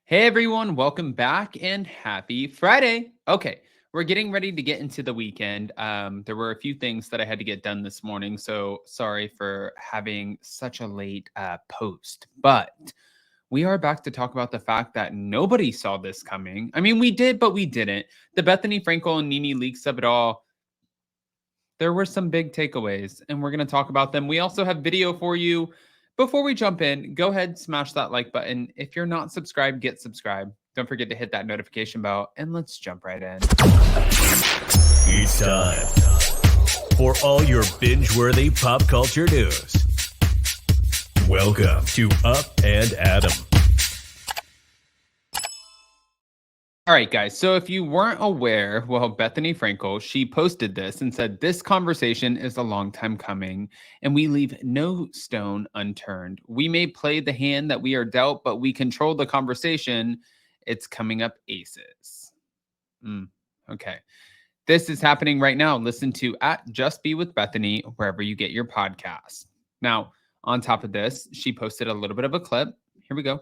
Hey everyone, welcome back and happy Friday. Okay, we're getting ready to get into the weekend. There were a few things that I had to get done this morning, so sorry for having such a late post. But we are back to talk about the fact that nobody saw this coming. I mean, we did, but we didn't. The Bethenny Frankel and Nene Leakes of it all. There were some big takeaways, and we're going to talk about them. We also have video for you. Before we jump in, go ahead, smash that like button. If you're not subscribed, get subscribed. Don't forget to hit that notification bell, and let's jump right in. It's time for all your binge-worthy pop culture news. Welcome to Up and Adam. All right, guys. So if you weren't aware, well, Bethenny Frankel, she posted this and said, "This conversation is a long time coming, and we leave no stone unturned. We may play the hand that we are dealt, but we control the conversation. It's coming up aces." Okay. This is happening right now. Listen to @JustBeWithBethany wherever you get your podcasts. Now, on top of this, she posted a little bit of a clip. Here we go.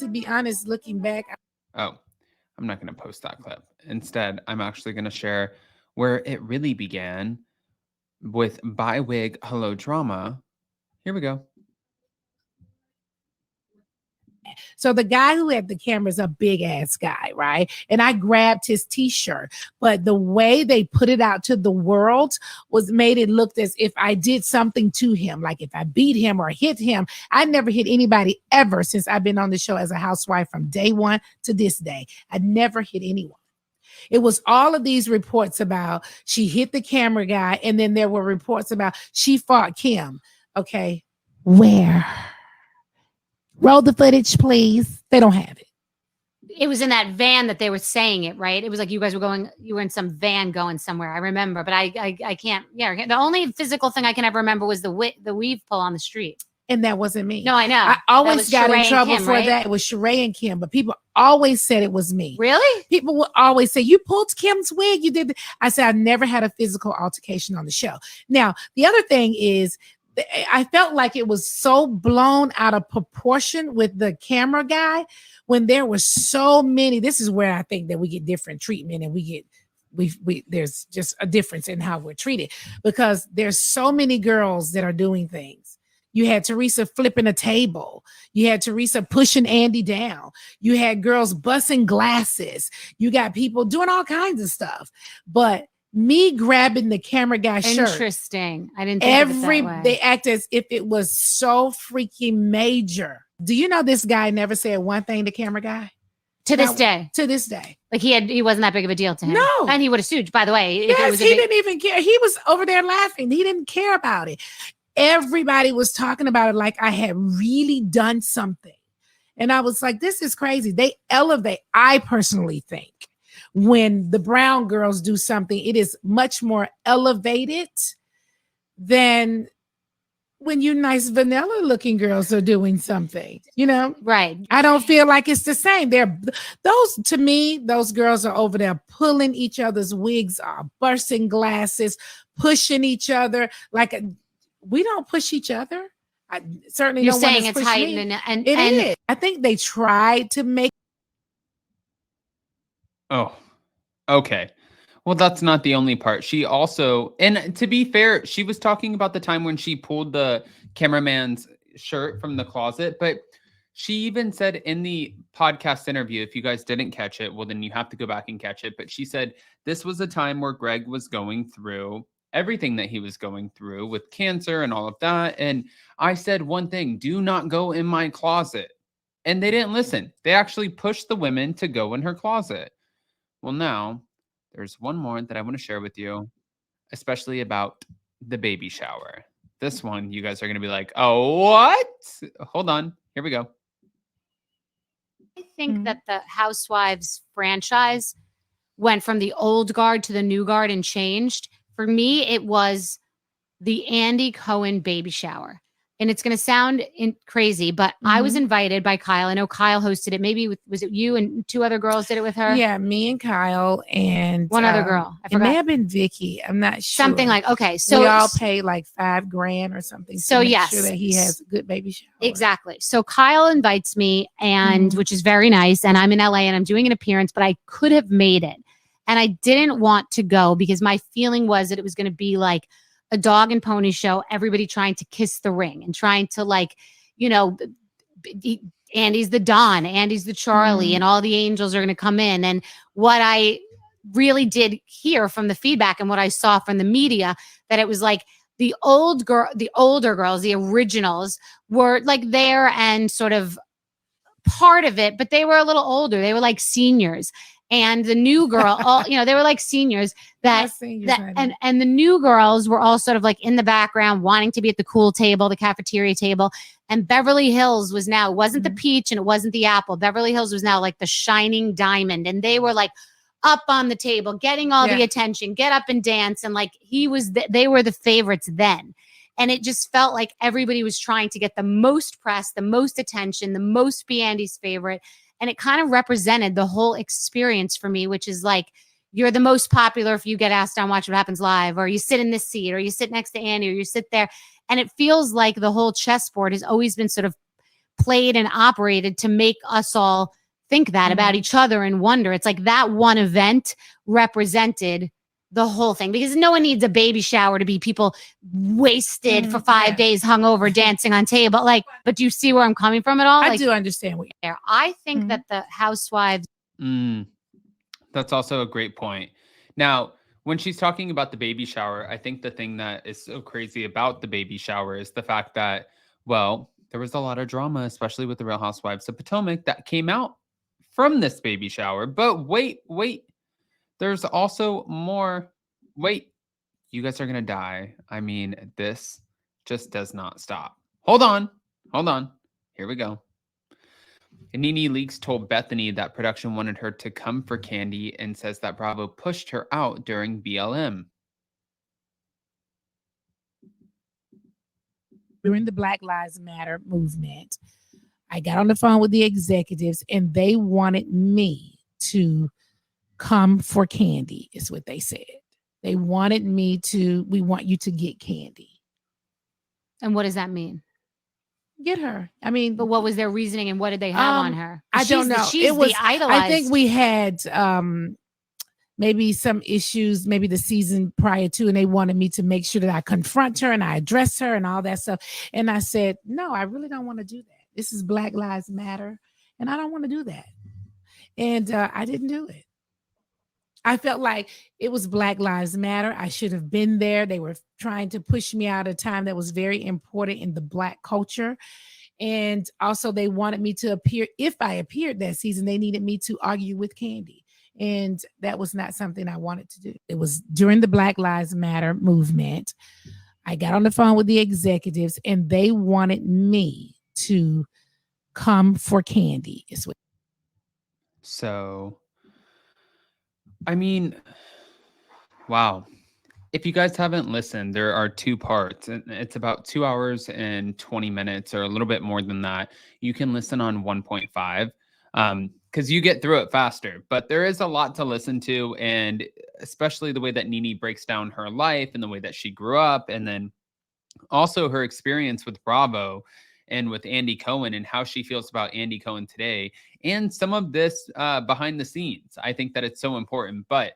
To be honest, looking back. Oh, I'm not going to post that clip. Instead, I'm actually going to share where it really began with By Wig Hello Drama. Here we go. So the guy who had the camera is a big ass guy, right? And I grabbed his t-shirt, but the way they put it out to the world was made it look as if I did something to him. Like if I beat him or hit him. I never hit anybody ever since I've been on the show as a housewife from day one to this day. I never hit anyone. It was all of these reports about she hit the camera guy. And then there were reports about she fought Kim. Okay. Where? Roll the footage, please. They don't have it. It was in that van that they were saying it, right? It was like you guys were going, you were in some van going somewhere. I remember, but I can't. Yeah, the only physical thing I can ever remember was the weave pull on the street. And that wasn't me. No, I know. I always got in trouble Kim, for right? that. It was Sheree and Kim, but people always said it was me. Really? People would always say, "You pulled Kim's wig. You did." I said, "I never had a physical altercation on the show." Now, the other thing is, I felt like it was so blown out of proportion with the camera guy when there were so many. This is where I think that we get different treatment and we there's just a difference in how we're treated because there's so many girls that are doing things. You had Teresa flipping a table. You had Teresa pushing Andy down. You had girls busting glasses. You got people doing all kinds of stuff. But me grabbing the camera guy's shirt. Interesting. I didn't think of it that way. They act as if it was so freaking major. Do you know this guy never said one thing to camera guy? To this day. To this day. Like he wasn't that big of a deal to him. No. And he would have sued, by the way. Yes, he didn't even care. He was over there laughing. He didn't care about it. Everybody was talking about it like I had really done something. And I was like, this is crazy. They elevate. I personally think when the brown girls do something, it is much more elevated than when you nice vanilla looking girls are doing something, you know? Right. I don't feel like it's the same. To me, those girls are over there pulling each other's wigs off, bursting glasses, pushing each other. We don't push each other. I certainly You're don't saying want it's to push heightened me. and It is. I think they tried to make. Oh, okay. Well, that's not the only part. She also, and to be fair, she was talking about the time when she pulled the cameraman's shirt from the closet, but she even said in the podcast interview, if you guys didn't catch it, well, then you have to go back and catch it. But she said this was a time where Greg was going through everything that he was going through with cancer and all of that. And I said one thing, do not go in my closet. And they didn't listen. They actually pushed the women to go in her closet. Well, now there's one more that I want to share with you, especially about the baby shower. This one, you guys are going to be like, oh, what? Hold on. Here we go. I think that the Housewives franchise went from the old guard to the new guard and changed. For me, it was the Andy Cohen baby shower. and it's going to sound crazy, but I was Mhm. invited by Kyle. I know Kyle hosted it. Maybe was it you and 2 other girls did it with her? Yeah, me and Kyle and One other girl. I it may forgot. have been Vicky. I'm not sure. Something like, okay. So we all paid like $5,000 or something So to make yes. sure that he has a good baby shower. Exactly. So Kyle invites me, and which is very nice. And I'm in LA and I'm doing an appearance, but I could have made it. And I didn't want to go because my feeling was that it was going to be like a dog and pony show, everybody trying to kiss the ring and trying to, like, you know, Andy's the Don, Andy's the Charlie, and all the angels are going to come in. And what I really did hear from the feedback and what I saw from the media, that it was like the older girls, the originals, were like there and sort of part of it, but they were a little older. They were like seniors. And the new girl, they were like seniors and the new girls were all sort of like in the background, wanting to be at the cool table, the cafeteria table. And Beverly Hills wasn't the peach and it wasn't the apple. Beverly Hills was now like the shining diamond. And they were like up on the table, getting all the attention, get up and dance. And like they were the favorites then. And it just felt like everybody was trying to get the most press, the most attention, the most be Andy's favorite. And it kind of represented the whole experience for me, which is like, you're the most popular if you get asked on Watch What Happens Live, or you sit in this seat, or you sit next to Andy, or you sit there. And it feels like the whole chessboard has always been sort of played and operated to make us all think that about each other and wonder. It's like that one event represented the whole thing, because no one needs a baby shower to be people wasted for 5 days, hungover, dancing on table. Like, but do you see where I'm coming from at all? I do understand what you're there. I think that the housewives. That's also a great point. Now, when she's talking about the baby shower, I think the thing that is so crazy about the baby shower is the fact that, well, there was a lot of drama, especially with the Real Housewives of Potomac, that came out from this baby shower. But wait, there's also more. Wait, you guys are going to die. I mean, this just does not stop. Hold on. Here we go. Nene Leakes told Bethenny that production wanted her to come for Kandi and says that Bravo pushed her out during BLM. During the Black Lives Matter movement, I got on the phone with the executives and they wanted me to come for Kandi, is what they said. They wanted me to, we want you to get Kandi. And what does that mean? Get her. I mean, but what was their reasoning and what did they have on her? I don't know. She's the idolized. I think we had maybe some issues, maybe the season prior to, and they wanted me to make sure that I confront her and I address her and all that stuff. And I said, no, I really don't want to do that. This is Black Lives Matter, and I don't want to do that. And I didn't do it. I felt like it was Black Lives Matter. I should have been there. They were trying to push me out at a time that was very important in the Black culture. And also they wanted me to appear. If I appeared that season, they needed me to argue with Kandi. And that was not something I wanted to do. It was during the Black Lives Matter movement. I got on the phone with the executives and they wanted me to come for Kandi. So, I mean, wow. If you guys haven't listened, there are 2 parts. And it's about 2 hours and 20 minutes or a little bit more than that. You can listen on 1.5 because you get through it faster. But there is a lot to listen to, and especially the way that Nene breaks down her life and the way that she grew up, and then also her experience with Bravo and with Andy Cohen and how she feels about Andy Cohen today, and some of this behind the scenes. I think that it's so important. But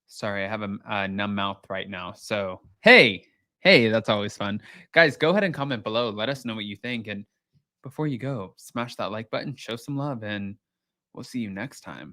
sorry, I have a numb mouth right now. So, hey, that's always fun. Guys, go ahead and comment below. Let us know what you think. And before you go, smash that like button, show some love, and we'll see you next time.